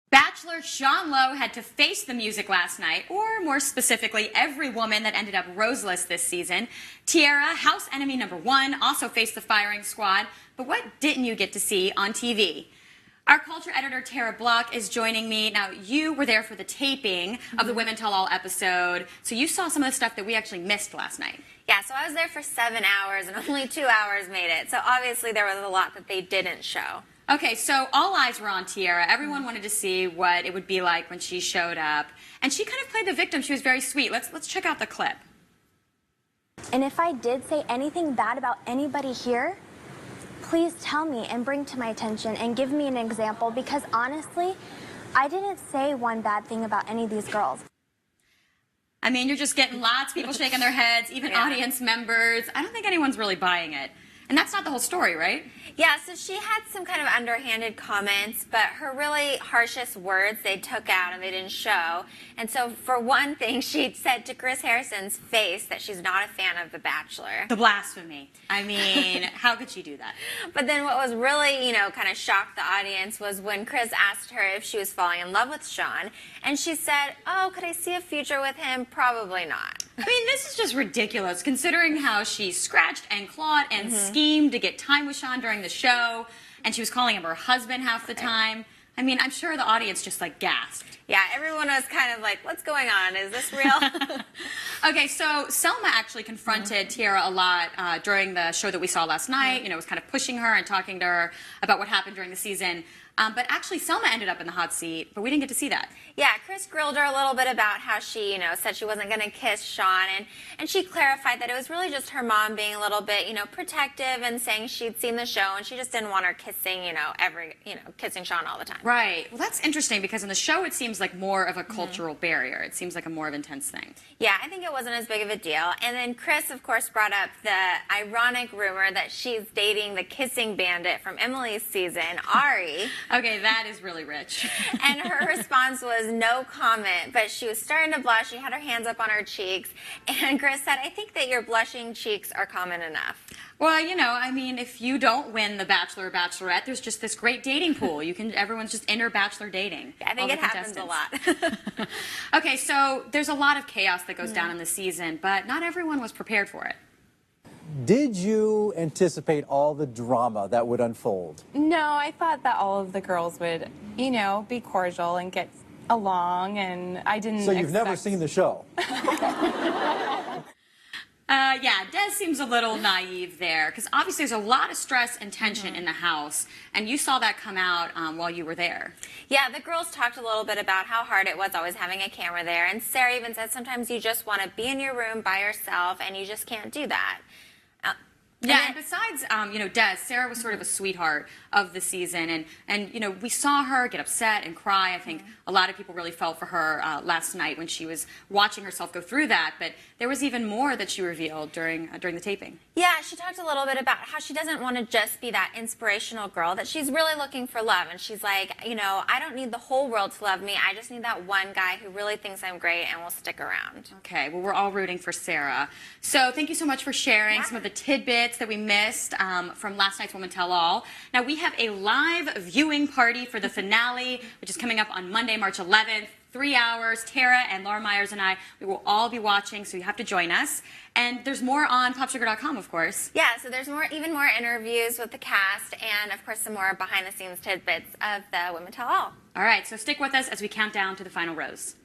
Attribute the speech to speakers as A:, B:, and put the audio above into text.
A: Bachelor Sean Lowe had to face the music last night, or more specifically, every woman that ended up roseless this season. Tierra, house enemy number one, also faced the firing squad. But what didn't you get to see on TV? Our culture editor, Tara Block, is joining me. Now, you were there for the taping of the Women Tell All episode, so you saw some of the stuff that we actually missed last night.
B: Yeah, so I was there for 7 hours, and only 2 hours made it. So obviously there was a lot that they didn't show.
A: Okay, so all eyes were on Tierra. Everyone wanted to see what it would be like when she showed up. And she kind of played the victim. She was very sweet. Let's check out the clip.
C: And if I did say anything bad about anybody here, please tell me and bring to my attention and give me an example, because honestly, I didn't say one bad thing about any of these girls.
A: I mean, you're just getting lots of people shaking their heads, even audience members. I don't think anyone's really buying it. And that's not the whole story, right?
B: Yeah, so she had some kind of underhanded comments, but her really harshest words they took out and they didn't show. And so for one thing, she said to Chris Harrison's face that she's not a fan of The Bachelor.
A: The blasphemy. I mean, how could she do that?
B: But then what was really, kind of shocked the audience was when Chris asked her if she was falling in love with Sean. And she said, oh, could I see a future with him? Probably not.
A: I mean, this is just ridiculous, considering how she scratched and clawed and schemed to get time with Sean during the show, and she was calling him her husband half the time. I mean, I'm sure the audience just, gasped.
B: Yeah, everyone was kind of like, what's going on? Is this real?
A: Okay, so Selma actually confronted Tierra a lot during the show that we saw last night. Was kind of pushing her and talking to her about what happened during the season. But actually, Selma ended up in the hot seat, but we didn't get to see that.
B: Yeah, Chris grilled her a little bit about how she, said she wasn't going to kiss Sean, and she clarified that it was really just her mom being a little bit, protective and saying she'd seen the show and she just didn't want her kissing, kissing Sean all the time.
A: Right. Well, that's interesting because in the show it seems like more of a cultural barrier. It seems like a more of intense thing.
B: Yeah, I think it wasn't as big of a deal. And then Chris, of course, brought up the ironic rumor that she's dating the kissing bandit from Emily's season, Ari.
A: Okay, that is really rich.
B: And her response was no comment, but she was starting to blush. She had her hands up on her cheeks. And Chris said, I think that your blushing cheeks are common enough.
A: Well, I mean, if you don't win the Bachelor or Bachelorette, there's just this great dating pool. Everyone's just inter-Bachelor dating.
B: Yeah, I think it happens a lot.
A: Okay, so there's a lot of chaos that goes down in the season, but not everyone was prepared for it.
D: Did you anticipate all the drama that would unfold?
E: No, I thought that all of the girls would, be cordial and get along, and I didn't
D: So you've never seen the show?
A: Yeah, Des seems a little naive there, because obviously there's a lot of stress and tension in the house, and you saw that come out while you were there.
B: Yeah, the girls talked a little bit about how hard it was always having a camera there, and Sarah even said sometimes you just want to be in your room by yourself, and you just can't do that.
A: And besides, Des, Sarah was sort of a sweetheart of the season, and we saw her get upset and cry. I think a lot of people really felt for her last night when she was watching herself go through that, but there was even more that she revealed during the taping.
B: Yeah, she talked a little bit about how she doesn't want to just be that inspirational girl, that she's really looking for love, and she's like, I don't need the whole world to love me. I just need that one guy who really thinks I'm great and will stick around.
A: Okay, well, we're all rooting for Sarah. So thank you so much for sharing some of the tidbits that we missed from last night's Women Tell All. Now, we have a live viewing party for the finale, which is coming up on Monday, March 11th. 3 hours. Tara and Laura Myers and I, we will all be watching, so you have to join us. And there's more on popsugar.com, of course.
B: Yeah, so there's even more interviews with the cast and, of course, some more behind-the-scenes tidbits of the Women Tell All.
A: All right, so stick with us as we count down to the final rose.